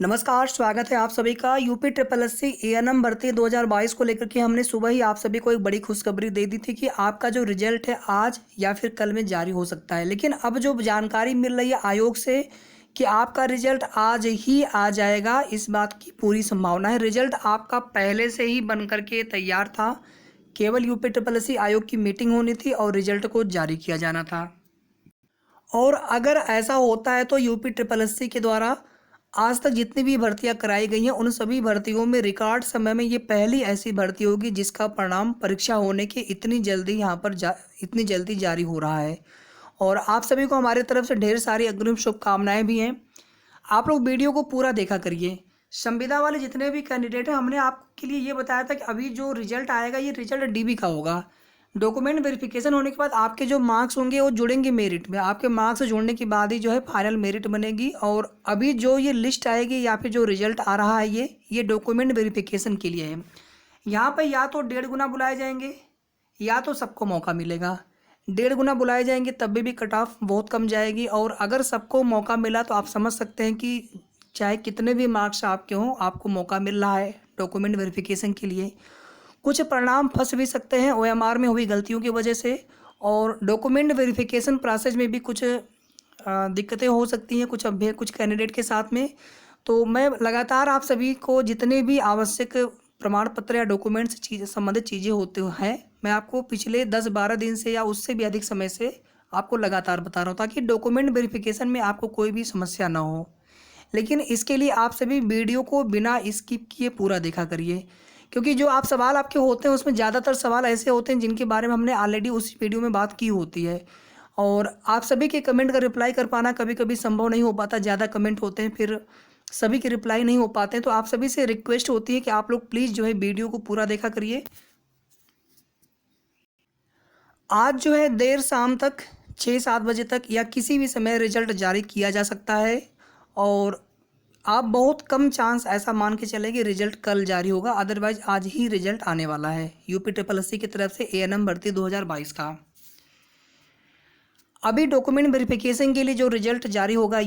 नमस्कार, स्वागत है आप सभी का। UP triple S C ANM भर्ती 2022 को लेकर के हमने सुबह ही आप सभी को एक बड़ी खुशखबरी दे दी थी कि आपका जो रिजल्ट है आज या फिर कल में जारी हो सकता है। लेकिन अब जो जानकारी मिल रही है आयोग से कि आपका रिजल्ट आज ही आ जाएगा, इस बात की पूरी संभावना है। रिजल्ट आपका पहले से ही बन करके तैयार था, केवल यूपी ट्रिपल एस सी आयोग की मीटिंग होनी थी और रिजल्ट को जारी किया जाना था। और अगर ऐसा होता है तो यूपी ट्रिपल एस सी के द्वारा आज तक जितनी भी भर्तियां कराई गई हैं उन सभी भर्तियों में रिकॉर्ड समय में ये पहली ऐसी भर्ती होगी जिसका परिणाम परीक्षा होने के इतनी जल्दी जारी हो रहा है। और आप सभी को हमारे तरफ से ढेर सारी अग्रिम शुभकामनाएं भी हैं। आप लोग वीडियो को पूरा देखा करिए। संविदा वाले जितने भी कैंडिडेट हैं, हमने आपके लिए ये बताया था कि अभी जो रिजल्ट आएगा ये रिजल्ट डीबी का होगा। डॉक्यूमेंट वेरिफिकेशन होने के बाद आपके जो मार्क्स होंगे वो जुड़ेंगे मेरिट में। आपके मार्क्स जुड़ने के बाद ही जो है फाइनल मेरिट बनेगी। और अभी जो ये लिस्ट आएगी या फिर जो रिजल्ट आ रहा है ये डॉक्यूमेंट वेरिफिकेशन के लिए है। यहाँ पर या तो 1.5 गुना बुलाए जाएंगे या तो सबको मौका मिलेगा। 1.5 गुना बुलाए जाएंगे तब भी कट ऑफ बहुत कम जाएगी। और अगर सबको मौका मिला तो आप समझ सकते हैं कि चाहे कितने भी मार्क्स आपके हों, आपको मौका मिल रहा है डॉक्यूमेंट वेरिफिकेशन के लिए। कुछ परिणाम फंस भी सकते हैं ओएमआर में हुई गलतियों की वजह से, और डॉक्यूमेंट वेरिफिकेशन प्रोसेस में भी कुछ दिक्कतें हो सकती हैं कुछ कैंडिडेट के साथ में। तो मैं लगातार आप सभी को जितने भी आवश्यक प्रमाण पत्र या डॉक्यूमेंट्स संबंधित चीज़ें होते हैं, मैं आपको पिछले 10-12 दिन से या उससे भी अधिक समय से आपको लगातार बता रहा हूँ ताकि डॉक्यूमेंट वेरिफिकेशन में आपको कोई भी समस्या ना हो। लेकिन इसके लिए आप सभी वीडियो को बिना स्किप किए पूरा देखा करिए, क्योंकि जो आप सवाल आपके होते हैं उसमें ज़्यादातर सवाल ऐसे होते हैं जिनके बारे में हमने ऑलरेडी उस वीडियो में बात की होती है। और आप सभी के कमेंट का रिप्लाई कर पाना कभी कभी संभव नहीं हो पाता, ज़्यादा कमेंट होते हैं फिर सभी के रिप्लाई नहीं हो पाते हैं। तो आप सभी से रिक्वेस्ट होती है कि आप लोग प्लीज़ जो है वीडियो को पूरा देखा करिए। आज जो है देर शाम तक 6-7 बजे तक या किसी भी समय रिजल्ट जारी किया जा सकता है। और आप बहुत कम चांस ऐसा मान के चले कि रिजल्ट कल जारी होगा, अदरवाइज आज ही रिजल्ट आने वाला है यूपी ट्रिपल एस सी की तरफ से एएनएम भर्ती 2022 का। अभी डॉक्यूमेंट वेरिफिकेशन के लिए जो रिजल्ट जारी होगा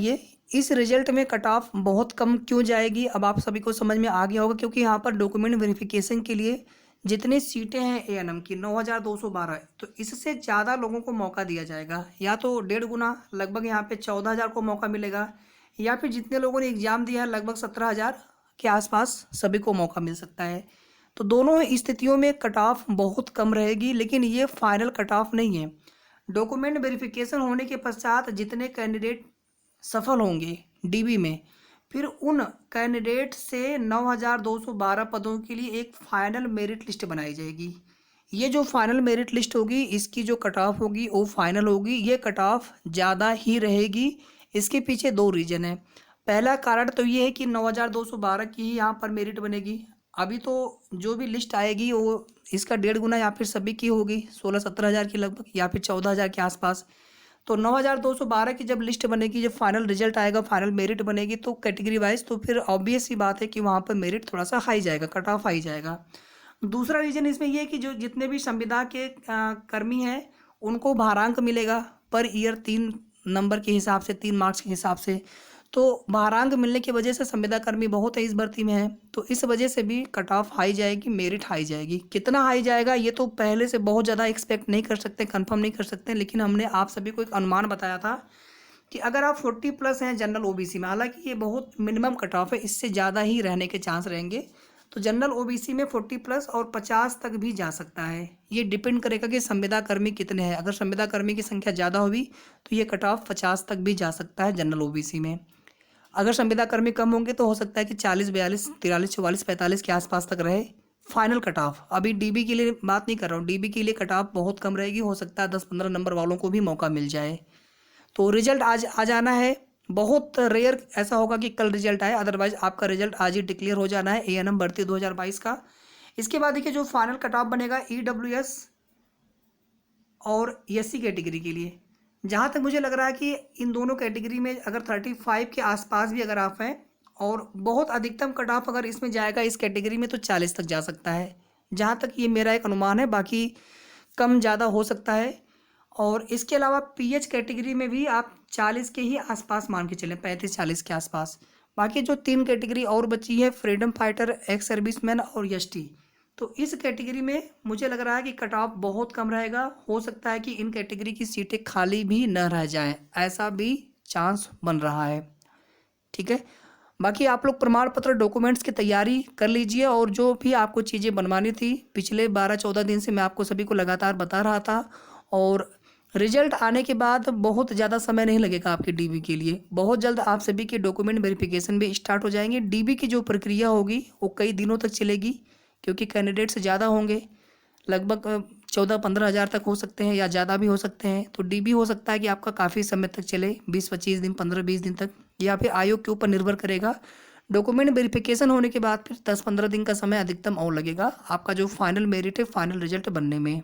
इस रिजल्ट में कट ऑफ बहुत कम क्यों जाएगी अब आप सभी को समझ में आ गया होगा, क्योंकि यहाँ पर डॉक्यूमेंट वेरिफिकेशन के लिए जितनी सीटें हैं एएनएम की 9,212 है, तो इससे ज़्यादा लोगों को मौका दिया जाएगा। या तो 1.5 गुना लगभग यहाँ पे 14,000 को मौका मिलेगा, या फिर जितने लोगों ने एग्ज़ाम दिया है लगभग 17,000 के आसपास सभी को मौका मिल सकता है। तो दोनों स्थितियों में कट ऑफ बहुत कम रहेगी, लेकिन ये फाइनल कट ऑफ नहीं है। डॉक्यूमेंट वेरिफिकेशन होने के पश्चात जितने कैंडिडेट सफल होंगे डीबी में, फिर उन कैंडिडेट से 9,212 पदों के लिए एक फाइनल मेरिट लिस्ट बनाई जाएगी। ये जो फाइनल मेरिट लिस्ट होगी इसकी जो कट ऑफ होगी वो फाइनल होगी। ये कट ऑफ ज़्यादा ही रहेगी। इसके पीछे 2 रीज़न है। पहला कारण तो ये है कि 9,212 की ही यहाँ पर मेरिट बनेगी। अभी तो जो भी लिस्ट आएगी वो इसका 1.5 गुना या फिर सभी की होगी, 16-17 हज़ार की लगभग या फिर 14,000 के आसपास। तो 9,212 की जब लिस्ट बनेगी, जब फाइनल रिजल्ट आएगा, फाइनल मेरिट बनेगी तो कैटेगरी वाइज तो फिर ऑब्वियस सी बात है कि वहाँ पर मेरिट थोड़ा सा हाई जाएगा, कट ऑफ हाई जाएगा। दूसरा रीज़न इसमें यह है कि जो जितने भी संविदा के कर्मी हैं उनको भारांक मिलेगा पर ईयर 3 नंबर के हिसाब से, 3 मार्क्स के हिसाब से। तो भारांक मिलने की वजह से संविदा कर्मी बहुत है इस भर्ती में है, तो इस वजह से भी कट ऑफ हाई जाएगी, मेरिट हाई जाएगी। कितना हाई जाएगा ये तो पहले से बहुत ज़्यादा एक्सपेक्ट नहीं कर सकते, कंफर्म नहीं कर सकते, लेकिन हमने आप सभी को एक अनुमान बताया था कि अगर आप 40 प्लस हैं जनरल ओबीसी में, हालांकि ये बहुत मिनिमम कट ऑफ है, इससे ज़्यादा ही रहने के चांस रहेंगे। तो जनरल ओबीसी में 40 प्लस और 50 तक भी जा सकता है। ये डिपेंड करेगा कि संविदा कर्मी कितने हैं। अगर संविदा कर्मी की संख्या ज़्यादा होगी तो ये कट ऑफ 50 तक भी जा सकता है जनरल ओबीसी में। अगर संविदा कर्मी कम होंगे तो हो सकता है कि 40, 42, 43, 44, 45 के आसपास तक रहे फाइनल कट ऑफ। अभी डीबी के लिए बात नहीं कर रहा हूँ, डीबी के लिए कट ऑफ बहुत कम रहेगी, हो सकता है 10-15 नंबर वालों को भी मौका मिल जाए। तो रिजल्ट आज आ जाना है। बहुत रेयर ऐसा होगा कि कल रिजल्ट आए, अदरवाइज आपका रिजल्ट आज ही डिक्लेयर हो जाना है एएनएम भर्ती 2022 का। इसके बाद देखिए जो फाइनल कट ऑफ बनेगा ईडब्ल्यूएस और एससी कैटेगरी के लिए, जहाँ तक मुझे लग रहा है कि इन दोनों कैटेगरी में अगर 35 के आसपास भी अगर आप हैं, और बहुत अधिकतम कट ऑफ अगर इसमें जाएगा इस कैटेगरी में तो 40 तक जा सकता है, जहाँ तक ये मेरा एक अनुमान है, बाकी कम ज़्यादा हो सकता है। और इसके अलावा पीएच कैटेगरी में भी आप 40 के ही आसपास मान के चलें, 35-40 के आसपास। बाकी जो 3 कैटेगरी और बची है, फ्रीडम फाइटर, एक्स सर्विसमैन और एसटी, तो इस कैटेगरी में मुझे लग रहा है कि कट ऑफ बहुत कम रहेगा। हो सकता है कि इन कैटेगरी की सीटें खाली भी न रह जाएं, ऐसा भी चांस बन रहा है। ठीक है, बाकी आप लोग प्रमाण पत्र डॉक्यूमेंट्स की तैयारी कर लीजिए, और जो भी आपको चीज़ें बनवानी थी पिछले 12-14 दिन से मैं आपको सभी को लगातार बता रहा था। और रिजल्ट आने के बाद बहुत ज़्यादा समय नहीं लगेगा आपके डीबी के लिए, बहुत जल्द आप सभी के डॉक्यूमेंट वेरिफिकेशन भी स्टार्ट हो जाएंगे। डीबी की जो प्रक्रिया होगी वो कई दिनों तक चलेगी, क्योंकि कैंडिडेट्स ज़्यादा होंगे, लगभग 14-15 हज़ार तक हो सकते हैं या ज़्यादा भी हो सकते हैं। तो डीबी हो सकता है कि आपका काफ़ी समय तक चले, 20-25 दिन, 15-20 दिन तक, या फिर आयोग के ऊपर निर्भर करेगा। डॉक्यूमेंट वेरिफिकेशन होने के बाद फिर 10-15 दिन का समय अधिकतम और लगेगा आपका जो फाइनल मेरिट है, फाइनल रिजल्ट बनने में।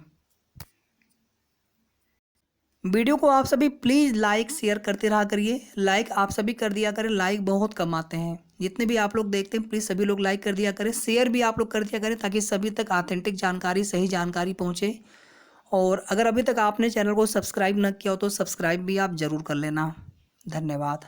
वीडियो को आप सभी प्लीज़ लाइक शेयर करते रहा करिए, लाइक आप सभी कर दिया करें, लाइक बहुत कम आते हैं। जितने भी आप लोग देखते हैं प्लीज़ सभी लोग लाइक कर दिया करें, शेयर भी आप लोग कर दिया करें, ताकि सभी तक ऑथेंटिक जानकारी, सही जानकारी पहुंचे। और अगर अभी तक आपने चैनल को सब्सक्राइब न किया हो तो सब्सक्राइब भी आप ज़रूर कर लेना। धन्यवाद।